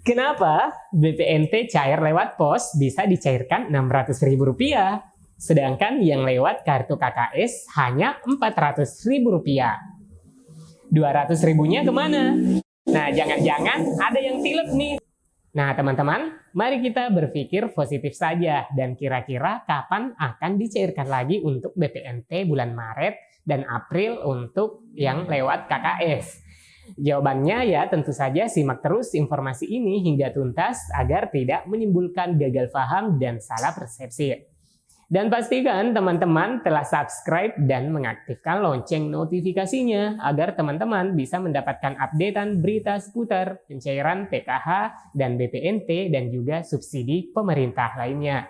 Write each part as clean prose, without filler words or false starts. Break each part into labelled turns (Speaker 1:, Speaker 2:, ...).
Speaker 1: Kenapa BPNT cair lewat pos bisa dicairkan Rp600.000, sedangkan yang lewat kartu KKS hanya Rp400.000? 200.000-nya kemana? Nah, jangan-jangan ada yang tilep nih. Nah, teman-teman, mari kita berpikir positif saja dan kira-kira kapan akan dicairkan lagi untuk BPNT bulan Maret dan April untuk yang lewat KKS. Jawabannya ya tentu saja simak terus informasi ini hingga tuntas agar tidak menimbulkan gagal paham dan salah persepsi. Dan pastikan teman-teman telah subscribe dan mengaktifkan lonceng notifikasinya agar teman-teman bisa mendapatkan updatean berita seputar pencairan PKH dan BPNT dan juga subsidi pemerintah lainnya.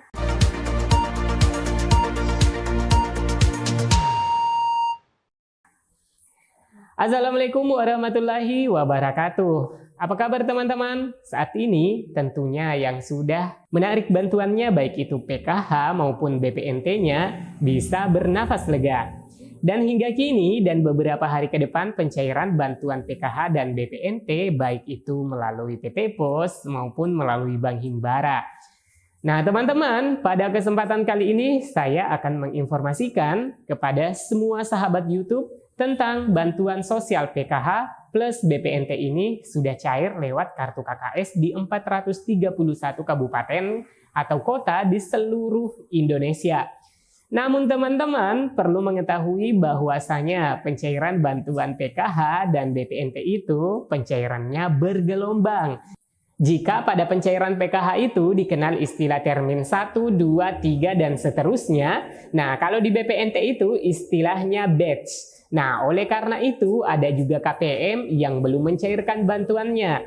Speaker 1: Assalamualaikum warahmatullahi wabarakatuh. Apa kabar teman-teman? Saat ini tentunya yang sudah menarik bantuannya baik itu PKH maupun BPNT-nya bisa bernafas lega. Dan hingga kini dan beberapa hari ke depan pencairan bantuan PKH dan BPNT baik itu melalui PT Pos maupun melalui Bank Himbara. Nah teman-teman, pada kesempatan kali ini saya akan menginformasikan kepada semua sahabat YouTube tentang bantuan sosial PKH plus BPNT ini sudah cair lewat kartu KKS di 431 kabupaten atau kota di seluruh Indonesia. Namun teman-teman perlu mengetahui bahwasanya pencairan bantuan PKH dan BPNT itu pencairannya bergelombang. Jika pada pencairan PKH itu dikenal istilah termin 1, 2, 3, dan seterusnya, nah kalau di BPNT itu istilahnya batch. Nah, oleh karena itu ada juga KPM yang belum mencairkan bantuannya.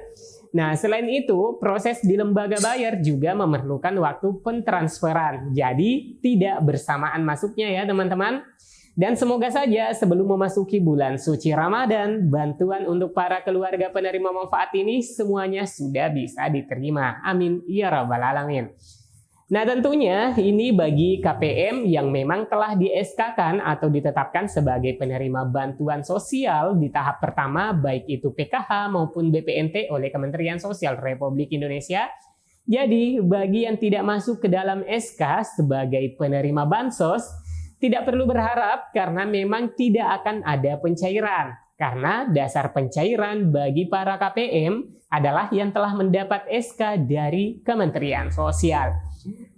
Speaker 1: Nah, selain itu, proses di lembaga bayar juga memerlukan waktu pentransferan. Jadi, tidak bersamaan masuknya ya teman-teman. Dan semoga saja sebelum memasuki bulan suci Ramadan, bantuan untuk para keluarga penerima manfaat ini semuanya sudah bisa diterima. Amin. Ya Rabbal Alamin. Nah tentunya ini bagi KPM yang memang telah di-SK-kan atau ditetapkan sebagai penerima bantuan sosial di tahap pertama baik itu PKH maupun BPNT oleh Kementerian Sosial Republik Indonesia. Jadi bagi yang tidak masuk ke dalam SK sebagai penerima bansos, tidak perlu berharap karena memang tidak akan ada pencairan. Karena dasar pencairan bagi para KPM adalah yang telah mendapat SK dari Kementerian Sosial.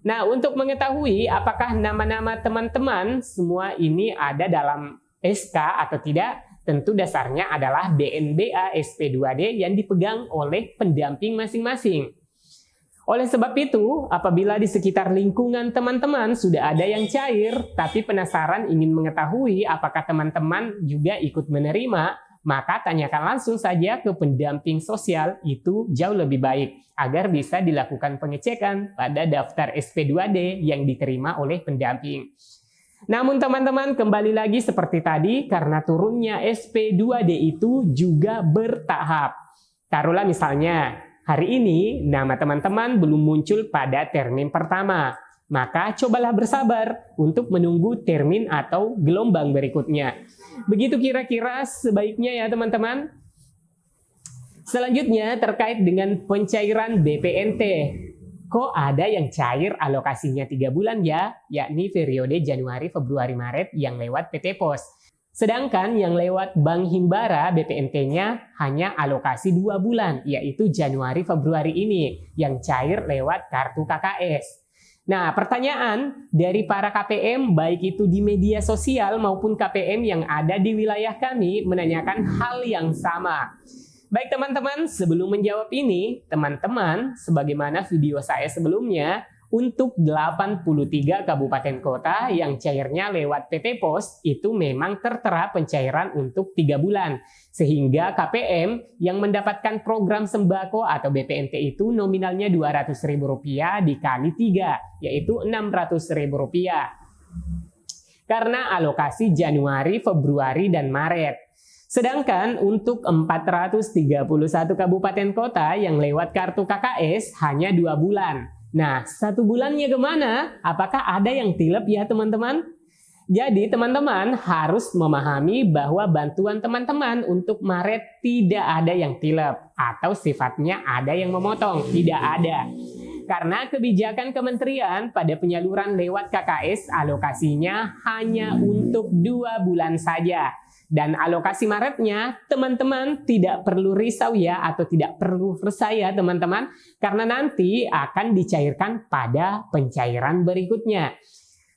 Speaker 1: Nah, untuk mengetahui apakah nama-nama teman-teman semua ini ada dalam SK atau tidak, tentu dasarnya adalah DNBA SP2D yang dipegang oleh pendamping masing-masing. Oleh sebab itu, apabila di sekitar lingkungan teman-teman sudah ada yang cair, tapi penasaran ingin mengetahui apakah teman-teman juga ikut menerima, maka tanyakan langsung saja ke pendamping sosial, itu jauh lebih baik agar bisa dilakukan pengecekan pada daftar SP2D yang diterima oleh pendamping. Namun teman-teman kembali lagi seperti tadi, karena turunnya SP2D itu juga bertahap. Taruhlah misalnya hari ini nama teman-teman belum muncul pada termin pertama, maka cobalah bersabar untuk menunggu termin atau gelombang berikutnya. Begitu kira-kira sebaiknya ya teman-teman. Selanjutnya terkait dengan pencairan BPNT. Kok ada yang cair alokasinya 3 bulan ya? Yakni periode Januari, Februari, Maret yang lewat PT Pos. Sedangkan yang lewat Bank Himbara BPNT-nya hanya alokasi 2 bulan, yaitu Januari, Februari ini yang cair lewat kartu KKS. Nah, pertanyaan dari para KPM baik itu di media sosial maupun KPM yang ada di wilayah kami menanyakan hal yang sama. Baik teman-teman, sebelum menjawab ini, teman-teman sebagaimana video saya sebelumnya, untuk 83 kabupaten kota yang cairnya lewat PT Pos itu memang tertera pencairan untuk 3 bulan. Sehingga KPM yang mendapatkan program sembako atau BPNT itu nominalnya Rp200.000 dikali 3, yaitu Rp600.000. Karena alokasi Januari, Februari, dan Maret. Sedangkan untuk 431 kabupaten kota yang lewat kartu KKS hanya 2 bulan. Nah, 1 bulannya kemana? Apakah ada yang tilep ya teman-teman? Jadi teman-teman harus memahami bahwa bantuan teman-teman untuk Maret tidak ada yang tilep atau sifatnya ada yang memotong, tidak ada. Karena kebijakan kementerian pada penyaluran lewat KKS alokasinya hanya untuk 2 bulan saja. Dan alokasi Maretnya teman-teman tidak perlu risau ya, atau tidak perlu resah ya teman-teman, karena nanti akan dicairkan pada pencairan berikutnya.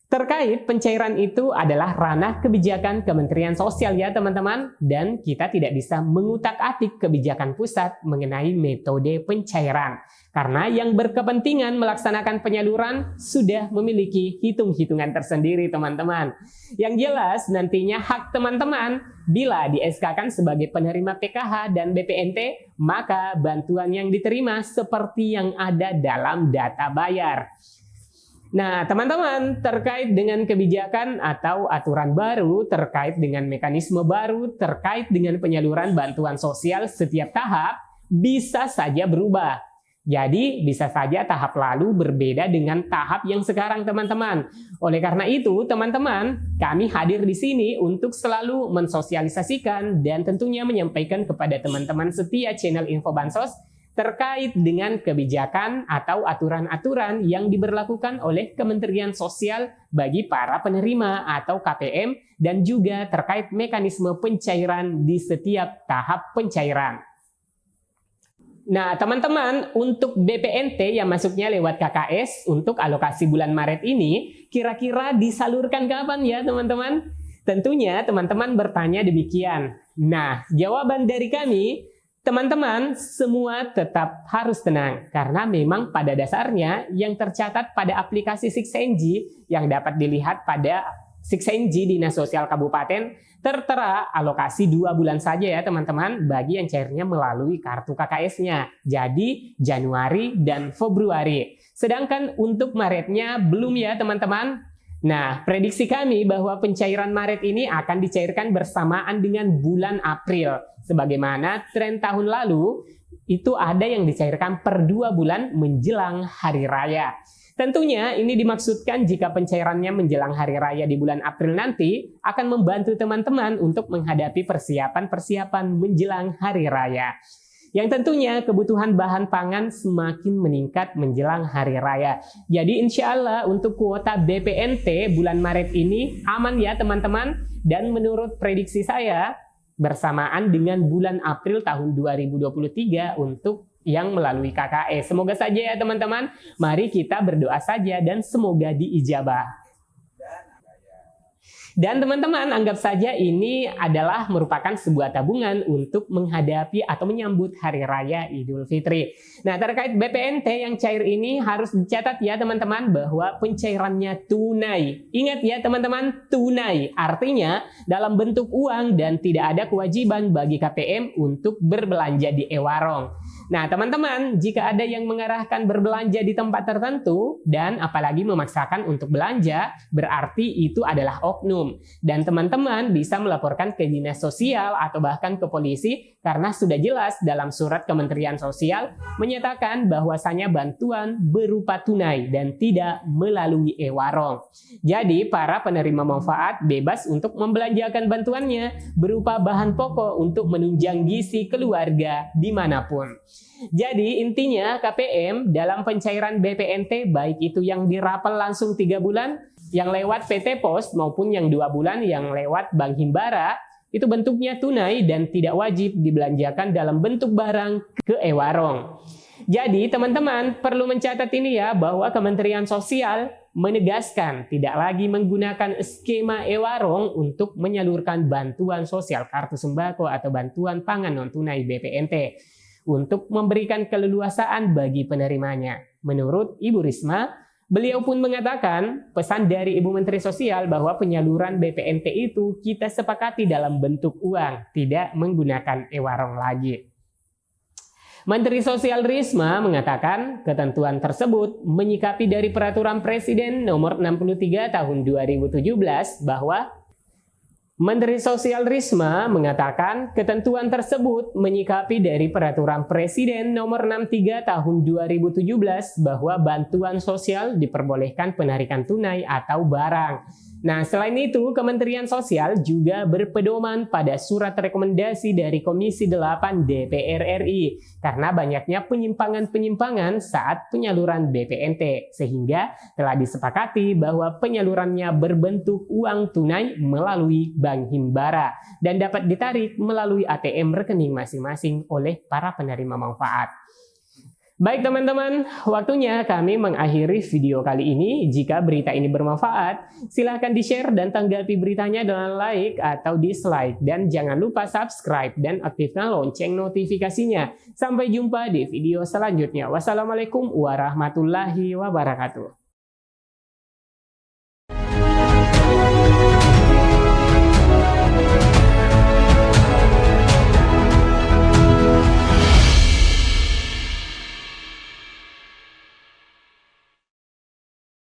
Speaker 1: Terkait pencairan itu adalah ranah kebijakan Kementerian Sosial ya teman-teman, dan kita tidak bisa mengutak-atik kebijakan pusat mengenai metode pencairan. Karena yang berkepentingan melaksanakan penyaluran sudah memiliki hitung-hitungan tersendiri teman-teman. Yang jelas nantinya hak teman-teman bila di SK-kan sebagai penerima PKH dan BPNT, maka bantuan yang diterima seperti yang ada dalam data bayar. Nah, teman-teman, terkait dengan kebijakan atau aturan baru, terkait dengan mekanisme baru, terkait dengan penyaluran bantuan sosial setiap tahap, bisa saja berubah. Jadi, bisa saja tahap lalu berbeda dengan tahap yang sekarang, teman-teman. Oleh karena itu, teman-teman, kami hadir di sini untuk selalu mensosialisasikan dan tentunya menyampaikan kepada teman-teman setia channel Info Bansos terkait dengan kebijakan atau aturan-aturan yang diberlakukan oleh Kementerian Sosial bagi para penerima atau KPM dan juga terkait mekanisme pencairan di setiap tahap pencairan. Nah, teman-teman, untuk BPNT yang masuknya lewat KKS untuk alokasi bulan Maret ini, kira-kira disalurkan kapan ya, teman-teman? Tentunya teman-teman bertanya demikian. Nah, jawaban dari kami, teman-teman, semua tetap harus tenang karena memang pada dasarnya yang tercatat pada aplikasi 6NG yang dapat dilihat pada 6NG Dinas Sosial Kabupaten tertera alokasi 2 bulan saja ya teman-teman bagi yang cairnya melalui kartu KKS-nya. Jadi Januari dan Februari. Sedangkan untuk Maretnya belum ya teman-teman. Nah, prediksi kami bahwa pencairan Maret ini akan dicairkan bersamaan dengan bulan April. Sebagaimana tren tahun lalu, itu ada yang dicairkan per 2 bulan menjelang Hari Raya. Tentunya ini dimaksudkan jika pencairannya menjelang Hari Raya di bulan April nanti akan membantu teman-teman untuk menghadapi persiapan-persiapan menjelang Hari Raya. Yang tentunya kebutuhan bahan pangan semakin meningkat menjelang Hari Raya. Jadi insya Allah untuk kuota BPNT bulan Maret ini aman ya teman-teman. Dan menurut prediksi saya bersamaan dengan bulan April tahun 2023 untuk yang melalui KKS. Semoga saja ya teman-teman. Mari kita berdoa saja dan semoga diijabah. Dan teman-teman, anggap saja ini adalah merupakan sebuah tabungan untuk menghadapi atau menyambut Hari Raya Idul Fitri. Nah, terkait BPNT yang cair ini harus dicatat ya teman-teman bahwa pencairannya tunai. Ingat ya teman-teman, tunai. Artinya dalam bentuk uang dan tidak ada kewajiban bagi KPM untuk berbelanja di e-warung. Nah, teman-teman, jika ada yang mengarahkan berbelanja di tempat tertentu dan apalagi memaksakan untuk belanja, berarti itu adalah oknum. Dan teman-teman bisa melaporkan ke dinas sosial atau bahkan ke polisi karena sudah jelas dalam surat Kementerian Sosial menyatakan bahwasanya bantuan berupa tunai dan tidak melalui e-warung. Jadi para penerima manfaat bebas untuk membelanjakan bantuannya berupa bahan pokok untuk menunjang gizi keluarga dimanapun. Jadi intinya KPM dalam pencairan BPNT baik itu yang dirapel langsung 3 bulan, yang lewat PT Pos maupun yang 2 bulan yang lewat Bank Himbara, itu bentuknya tunai dan tidak wajib dibelanjakan dalam bentuk barang ke e-warung. Jadi teman-teman perlu mencatat ini ya bahwa Kementerian Sosial menegaskan tidak lagi menggunakan skema e-warung untuk menyalurkan bantuan sosial kartu sembako atau bantuan pangan non-tunai BPNT untuk memberikan keleluasaan bagi penerimanya. Menurut Ibu Risma, beliau pun mengatakan pesan dari Ibu Menteri Sosial bahwa penyaluran BPNT itu kita sepakati dalam bentuk uang, tidak menggunakan e-warung lagi. Menteri Sosial Risma mengatakan ketentuan tersebut menyikapi dari Peraturan Presiden Nomor 63 Tahun 2017 bahwa Menteri Sosial Risma mengatakan ketentuan tersebut menyikapi dari Peraturan Presiden Nomor 63 Tahun 2017 bahwa bantuan sosial diperbolehkan penarikan tunai atau barang. Nah, selain itu, Kementerian Sosial juga berpedoman pada surat rekomendasi dari Komisi 8 DPR RI karena banyaknya penyimpangan-penyimpangan saat penyaluran BPNT, sehingga telah disepakati bahwa penyalurannya berbentuk uang tunai melalui Bank Himbara dan dapat ditarik melalui ATM rekening masing-masing oleh para penerima manfaat. Baik teman-teman, waktunya kami mengakhiri video kali ini. Jika berita ini bermanfaat, silahkan di-share dan tanggapi beritanya dengan like atau dislike. Dan jangan lupa subscribe dan aktifkan lonceng notifikasinya. Sampai jumpa di video selanjutnya. Wassalamualaikum warahmatullahi wabarakatuh.